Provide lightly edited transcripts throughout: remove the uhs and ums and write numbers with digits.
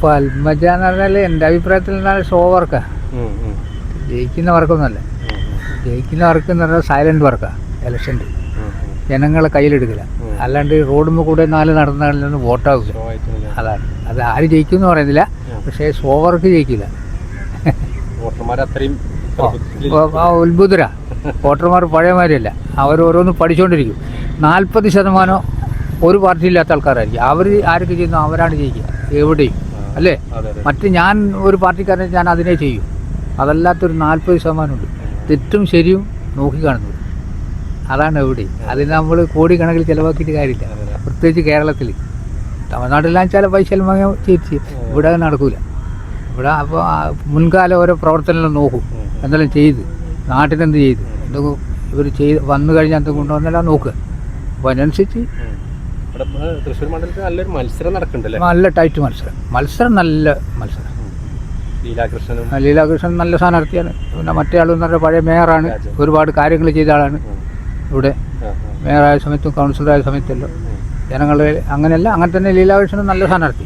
പൽമജ എന്ന് പറഞ്ഞാൽ എൻ്റെ അഭിപ്രായത്തിൽ ഷോ വർക്കാണ്. ജയിക്കുന്ന വർക്കൊന്നുമല്ല. ജയിക്കുന്ന വർക്ക് എന്ന് പറഞ്ഞാൽ സൈലൻറ്റ് വർക്കാണ്. ഇലക്ഷൻ്റെ ജനങ്ങളെ കയ്യിലെടുക്കില്ല. അല്ലാണ്ട് റോഡുമ്പോൾ കൂടെ നടന്നാലൊന്നും വോട്ടാവില്ല. അതാണ്. അത് ആര് ജയിക്കുമെന്ന് പറയുന്നില്ല. പക്ഷേ ഷോ വർക്ക് ജയിക്കില്ല. ഉത്ഭുതരാ വോട്ടർമാർ പഴയമാരില്ല. അവർ ഓരോന്ന് പഠിച്ചുകൊണ്ടിരിക്കും. 40% ഒരു പാർട്ടിയില്ലാത്ത ആൾക്കാരായിരിക്കും. അവർ ആരൊക്കെ ചെയ്യുന്നു അവരാണ് ജയിക്കുക എവിടെയും, അല്ലേ? മറ്റ് ഞാൻ ഒരു പാർട്ടിക്കാരൻ, ഞാൻ അതിനെ ചെയ്യും. അതല്ലാത്തൊരു 40% ഉണ്ട് തെറ്റും ശരിയും നോക്കിക്കാണുന്നത്. അതാണ് എവിടെ. അതിന് നമ്മൾ കോടിക്കണക്കിൽ ചിലവാക്കിയിട്ട് കാര്യമില്ല. പ്രത്യേകിച്ച് കേരളത്തിൽ. തമിഴ്നാട്ടിലാണെന്ന് വെച്ചാൽ പൈസ തിരിച്ച് ഇവിടെ നടക്കില്ല. ഇവിടെ അപ്പോൾ മുൻകാല ഓരോ പ്രവർത്തനങ്ങളും നോക്കും. എന്തെല്ലാം ചെയ്ത് നാട്ടിനെന്ത് ചെയ്ത് എന്തെങ്കിലും ഇവർ വന്നു കഴിഞ്ഞാൽ എന്തെങ്കിലും കൊണ്ടുവന്നെല്ലാം നോക്കുക. അപ്പോൾ അതിനനുസരിച്ച് തൃശ്ശൂർ മണ്ഡലത്തിൽ നല്ലൊരു മത്സരം നടക്കുന്നുണ്ടല്ലേ? നല്ല ടൈറ്റ് മത്സരം നല്ല മത്സരം. ലീലാകൃഷ്ണൻ നല്ല സ്ഥാനാർത്ഥിയാണ്. പിന്നെ മറ്റേ ആളെന്ന് പറഞ്ഞാൽ പഴയ മേയറാണ്. ഒരുപാട് കാര്യങ്ങൾ ചെയ്ത ആളാണ്. ഇവിടെ മേയറായ സമയത്തും കൗൺസിലറായ സമയത്തല്ലോ ജനങ്ങളെ അങ്ങനെയല്ല. അങ്ങനെ തന്നെ ലീലാകൃഷ്ണൻ നല്ല സ്ഥാനാർത്ഥി.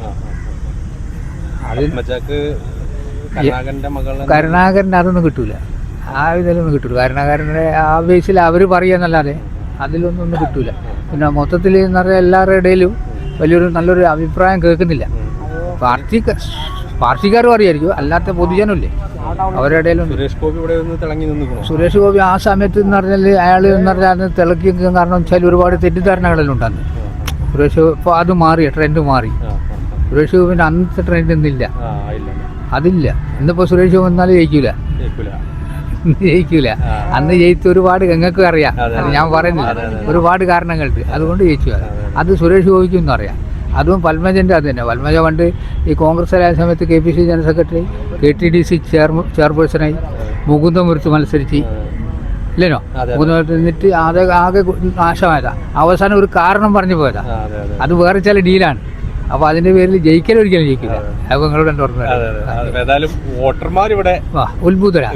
കരുണാകരൻ്റെ അതൊന്നും കിട്ടൂല. ആ ഇതിലൊന്നും കിട്ടൂല. കരുണാകരൻ്റെ ആ ബേസിൽ അവർ പറയുന്നല്ലാതെ അതിലൊന്നും കിട്ടൂല. പിന്നെ മൊത്തത്തിൽ എന്ന് പറഞ്ഞാൽ എല്ലാവരുടെ ഇടയിലും നല്ലൊരു അഭിപ്രായം കേൾക്കുന്നില്ല. പാർട്ടിക്കാരും അറിയായിരിക്കും, അല്ലാത്ത പൊതുജനമില്ലേ അവരുടെ ഇടയിലും. സുരേഷ് ഗോപി ആ സമയത്ത് എന്ന് പറഞ്ഞാൽ അയാൾ എന്ന് പറഞ്ഞാൽ തിളക്കി. കാരണം വെച്ചാൽ ഒരുപാട് തെറ്റിദ്ധാരണകളെല്ലാം ഉണ്ടാകുന്നു. സുരേഷ് ഇപ്പോൾ അത് മാറി, ട്രെൻഡ് മാറി. സുരേഷ് ഗോപിൻ്റെ അന്നത്തെ ട്രെൻഡ് ഇന്നില്ല, അതില്ല. ഇന്നിപ്പോൾ സുരേഷ് ഗോപി വന്നാലും ജയിക്കൂല. അന്ന് ജയിച്ച ഒരുപാട് ഞങ്ങൾക്ക് അറിയാം. അത് ഞാൻ പറയുന്നില്ല. ഒരുപാട് കാരണങ്ങളുണ്ട് അതുകൊണ്ട് ജയിച്ചു. അത് സുരേഷ് ഗോപിക്കൊന്നും അറിയാം. അതും പൽമജൻ്റെ അത് തന്നെ. പൽമജ പണ്ട് ഈ കോൺഗ്രസ്സിലായ സമയത്ത് KPCC ജനറൽ സെക്രട്ടറി, KTDC ചെയർപേഴ്സണായി മുകുന്ദപുരത്ത് മത്സരിച്ച് ഇല്ലേനോ? മുകുന്ദപുരത്ത് നിന്നിട്ട് ആകെ നാശമായതാ. അവസാനം ഒരു കാരണം പറഞ്ഞു പോയതാ. അത് വേറെ ചില ഡീലാണ്. അപ്പോൾ അതിൻ്റെ പേരിൽ ഒരിക്കലും ജയിക്കില്ല. അപ്പോൾ നിങ്ങളോട് എൻ്റെ ഓർമ്മ. ഉത്ഭുതരാ.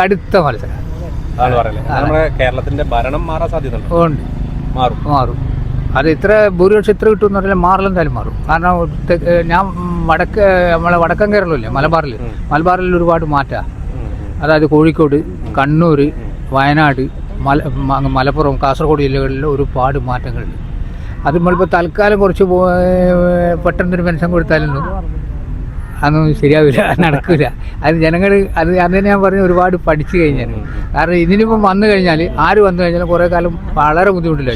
കടുത്ത മത്സരം. കേരളത്തിന്റെ ഭരണം മാറാൻ സാധ്യതയുണ്ട്. ഉണ്ട്, മാറും. അത് ഇത്ര ഭൂരിപക്ഷം എത്ര കിട്ടുമെന്ന് പറഞ്ഞാൽ മാറില്ലെന്തായാലും മാറും. കാരണം ഞാൻ നമ്മളെ വടക്കൻ കേരളമില്ലേ, മലബാറിൽ ഒരുപാട് മാറ്റമാണ്. അതായത് കോഴിക്കോട്, കണ്ണൂർ, വയനാട്, മലപ്പുറം, കാസർഗോഡ് ജില്ലകളിൽ ഒരുപാട് മാറ്റങ്ങളുണ്ട്. അത് നമ്മളിപ്പോൾ തൽക്കാലം കുറച്ച് പെട്ടെന്നൊരു പെൻഷൻ കൊടുത്താലൊന്നും അതൊന്നും ശരിയാവില്ല, നടക്കില്ല. അത് ജനങ്ങൾ അത് ഞാൻ പറഞ്ഞ ഒരുപാട് പഠിച്ചു കഴിഞ്ഞാൽ. കാരണം ഇതിനിപ്പം വന്നു കഴിഞ്ഞാൽ ആര് വന്നു കഴിഞ്ഞാലും കുറേ കാലം വളരെ ബുദ്ധിമുട്ടില്ല.